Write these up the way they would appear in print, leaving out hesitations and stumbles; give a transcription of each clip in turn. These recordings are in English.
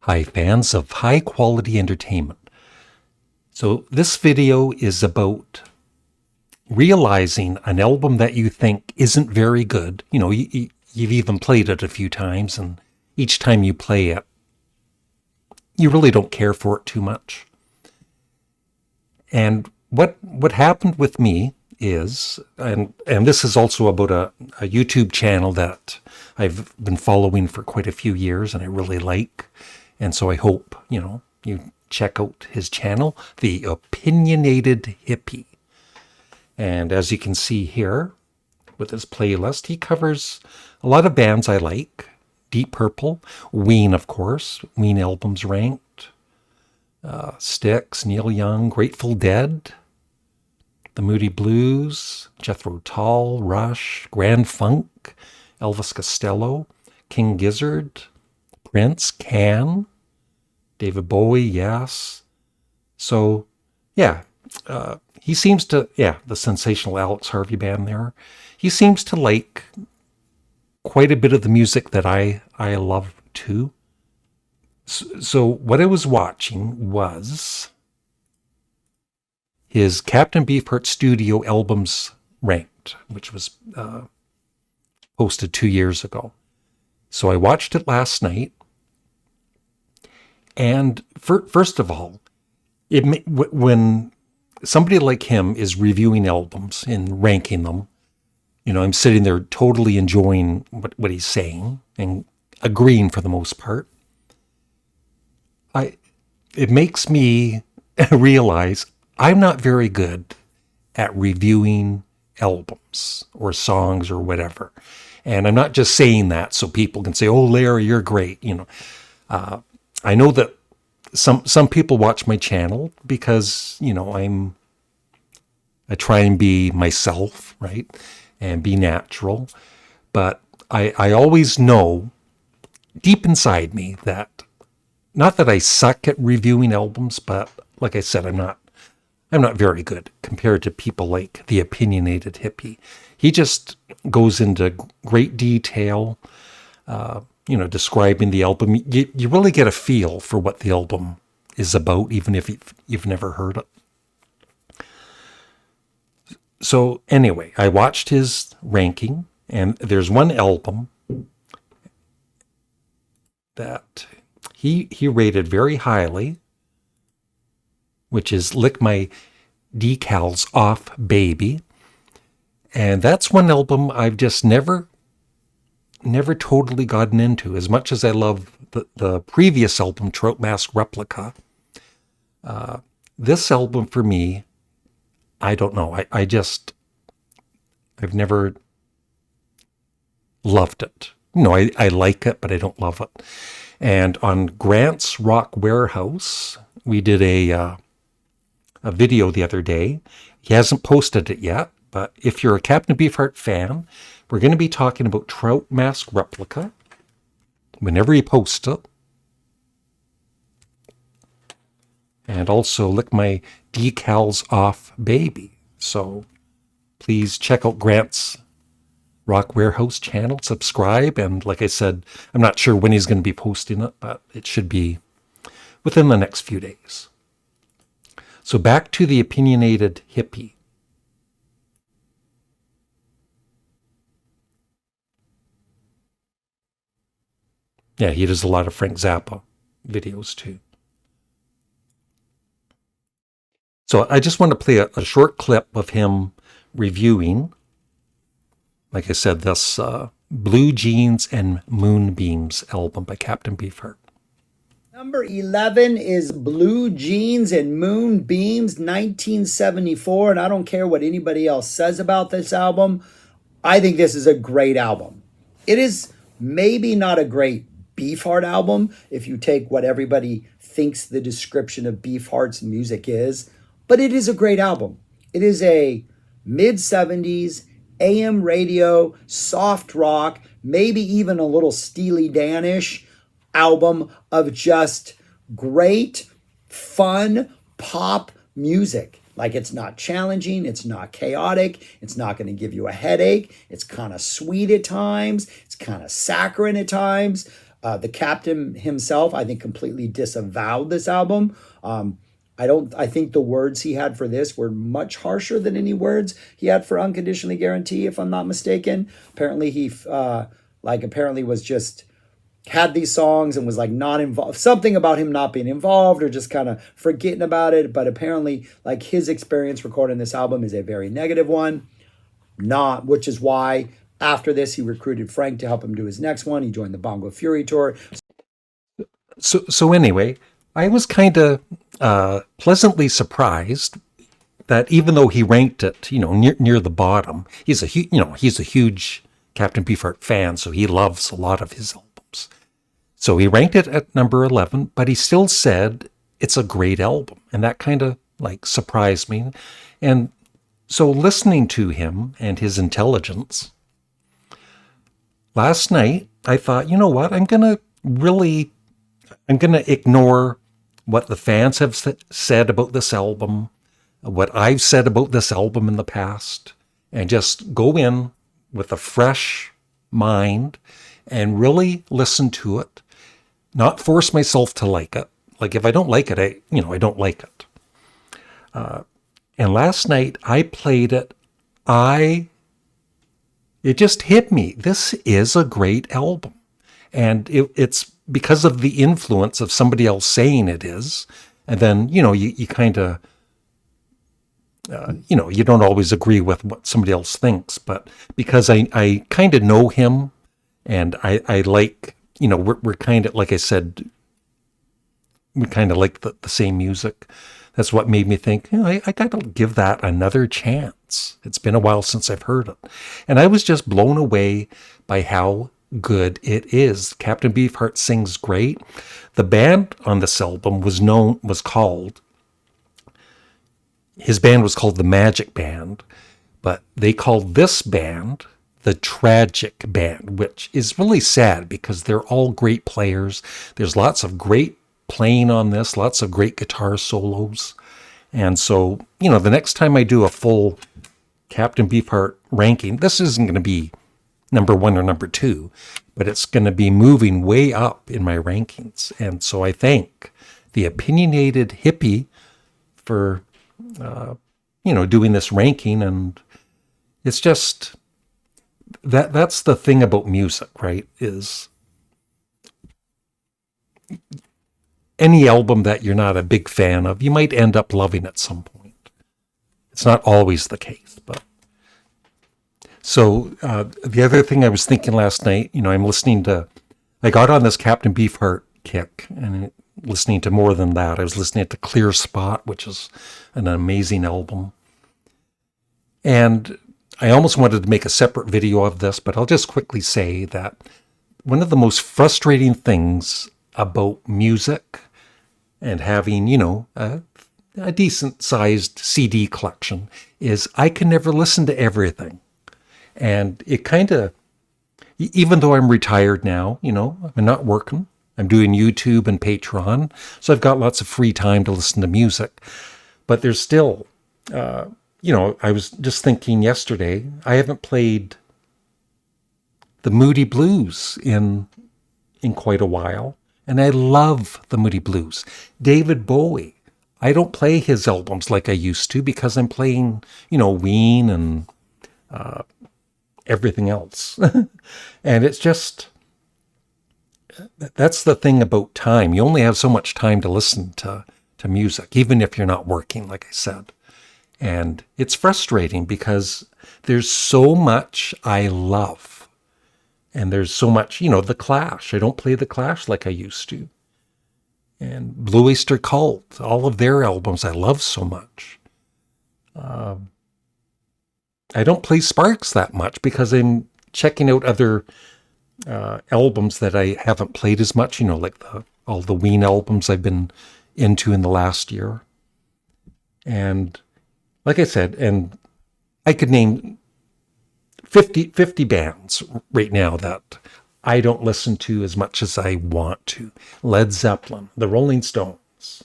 Hi, fans of high quality entertainment. So, this video is about realizing an album that you think isn't very good. You've even played it a few times, and each time you play it, you really don't care for it too much. And what happened with me is, and this is also about a YouTube channel that I've been following for quite a few years and I really like. And so I hope, you check out his channel, the Opinionated Hippie. And as you can see here with his playlist, he covers a lot of bands I like. Deep Purple, Ween, of course, Ween albums ranked, Styx, Neil Young, Grateful Dead, The Moody Blues, Jethro Tull, Rush, Grand Funk, Elvis Costello, King Gizzard, Prince, Can, David Bowie, yes. So, yeah, he seems to, the sensational Alex Harvey band there. He seems to like quite a bit of the music that I love too. So what I was watching was his Captain Beefheart Studio albums ranked, which was posted 2 years ago. So I watched it last night. And first of all, when somebody like him is reviewing albums and ranking them, I'm sitting there totally enjoying what he's saying and agreeing for the most part. It makes me realize I'm not very good at reviewing albums or songs or whatever. And I'm not just saying that so people can say, "Oh, Larry, you're great." I know that some people watch my channel because, I try and be myself, right? And be natural. But I always know deep inside me that, not that I suck at reviewing albums, but like I said, I'm not very good compared to people like the Opinionated Hippie. He just goes into great detail, describing the album. You really get a feel for what the album is about, even if you've never heard it. So anyway, I watched his ranking, and there's one album that he rated very highly, which is Lick My Decals Off Baby. And that's one album I've just never totally gotten into. As much as I love the previous album, Trout Mask Replica, this album for me, I don't know. I've never loved it. I like it, but I don't love it. And on Grant's Rock Warehouse, we did a video the other day. He hasn't posted it yet, but if you're a Captain Beefheart fan, we're going to be talking about Trout Mask Replica whenever he posts it. And also Lick My Decals Off Baby. So please check out Grant's Rock Warehouse channel, subscribe, and like I said, I'm not sure when he's going to be posting it, but it should be within the next few days. So back to the Opinionated Hippie. Yeah, he does a lot of Frank Zappa videos too. So I just want to play a short clip of him reviewing, like I said, this Blue Jeans and Moonbeams album by Captain Beefheart. Number 11 is Blue Jeans and Moonbeams, 1974, and I don't care what anybody else says about this album. I think this is a great album. It is maybe not a great Beefheart album if you take what everybody thinks the description of Beefheart's music is, but it is a great album. It is a mid-70s AM radio, soft rock, maybe even a little Steely Dan-ish album of just great, fun pop music. Like, it's not challenging, it's not chaotic, it's not going to give you a headache, it's kind of sweet at times, it's kind of saccharine at times. The captain himself, I think, completely disavowed this album. I think the words he had for this were much harsher than any words he had for Unconditionally Guarantee, if I'm not mistaken. Apparently apparently was just had these songs and was like not involved, something about him not being involved or just kind of forgetting about it. But apparently, like, his experience recording this album is a very negative one. Which is why after this he recruited Frank to help him do his next one. He joined the Bongo Fury tour. So anyway, I was kind of pleasantly surprised that even though he ranked it, near the bottom, he's a huge Captain Beefheart fan, so he loves a lot of his albums. So he ranked it at number 11, but he still said it's a great album, and that kind of like surprised me. And so listening to him and his intelligence, last night I thought, you know what, I'm going to ignore what the fans have said about this album, what I've said about this album in the past, and just go in with a fresh mind and really listen to it, not force myself to like it. Like, if I don't like it, I don't like it. And last night I played it. It just hit me. This is a great album. And it's because of the influence of somebody else saying it is. And then, you kind of, you don't always agree with what somebody else thinks. But because I kind of know him, and I like, we're kind of, like I said, we kind of like the same music. That's what made me think, I got to give that another chance. It's been a while since I've heard it. And I was just blown away by how good it is. Captain Beefheart sings great. The band on this album his band was called the Magic Band, but they called this band the Tragic Band, which is really sad because they're all great players. There's lots of great playing on this, lots of great guitar solos. And so, the next time I do a full Captain Beefheart ranking, this isn't going to be number 1 or number 2, but it's going to be moving way up in my rankings. And so I thank the Opinionated Hippie for, doing this ranking. And it's just, that's the thing about music, right? Is any album that you're not a big fan of, you might end up loving at some point. It's not always the case, but. So the other thing I was thinking last night, I got on this Captain Beefheart kick and listening to more than that. I was listening to Clear Spot, which is an amazing album. And I almost wanted to make a separate video of this, but I'll just quickly say that one of the most frustrating things about music and having, a decent-sized CD collection is I can never listen to everything. And it kind of, even though I'm retired now, I'm not working. I'm doing YouTube and Patreon, so I've got lots of free time to listen to music. But there's still, I was just thinking yesterday, I haven't played the Moody Blues in quite a while. And I love the Moody Blues. David Bowie, I don't play his albums like I used to because I'm playing, Ween and everything else. And it's just, that's the thing about time. You only have so much time to listen to music, even if you're not working, like I said. And it's frustrating because there's so much I love. And there's so much, The Clash. I don't play The Clash like I used to. And Blue Oyster Cult, all of their albums I love so much. I don't play Sparks that much because I'm checking out other albums that I haven't played as much, like all the Ween albums I've been into in the last year. And like I said, and I could name 50 bands right now that I don't listen to as much as I want to. Led Zeppelin, the Rolling Stones.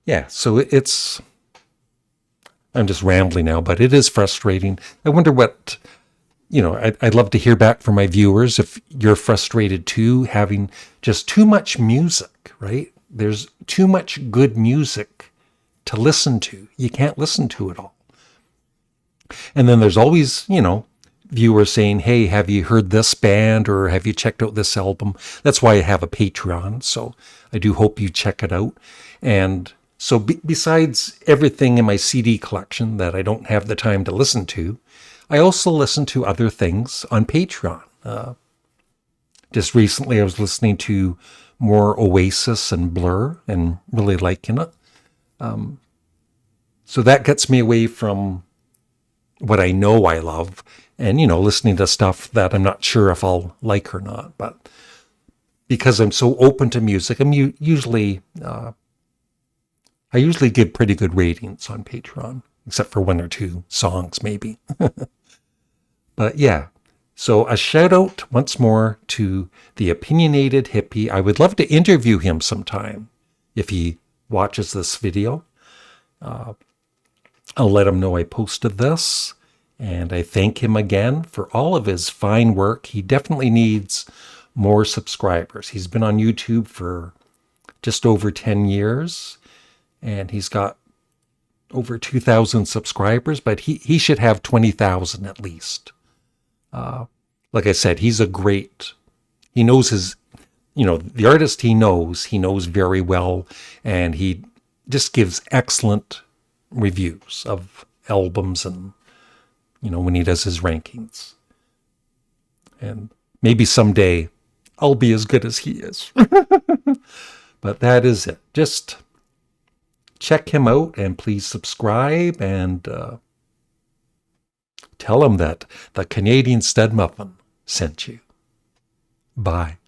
Yeah, so I'm just rambling now, but it is frustrating. I wonder what I'd love to hear back from my viewers if you're frustrated too, having just too much music, right? There's too much good music to listen to. You can't listen to it all. And then there's always, viewers saying, hey, have you heard this band or have you checked out this album? That's why I have a Patreon. So I do hope you check it out. And so besides everything in my CD collection that I don't have the time to listen to, I also listen to other things on Patreon. Just recently I was listening to more Oasis and Blur and really liking it. So that gets me away from what I know I love and, listening to stuff that I'm not sure if I'll like or not. But because I'm so open to music, I usually give pretty good ratings on Patreon, except for one or two songs maybe. But yeah, so a shout out once more to the Opinionated Hippie. I would love to interview him sometime if he watches this video. I'll let him know I posted this, and I thank him again for all of his fine work. He definitely needs more subscribers. He's been on YouTube for just over 10 years, and he's got over 2,000 subscribers, but he should have 20,000 at least. Like I said, he knows his, the artist he knows very well, and he just gives excellent reviews of albums and, when he does his rankings. And maybe someday I'll be as good as he is. But that is it. Just check him out and please subscribe and tell him that the Canadian Studmuffin sent you. Bye.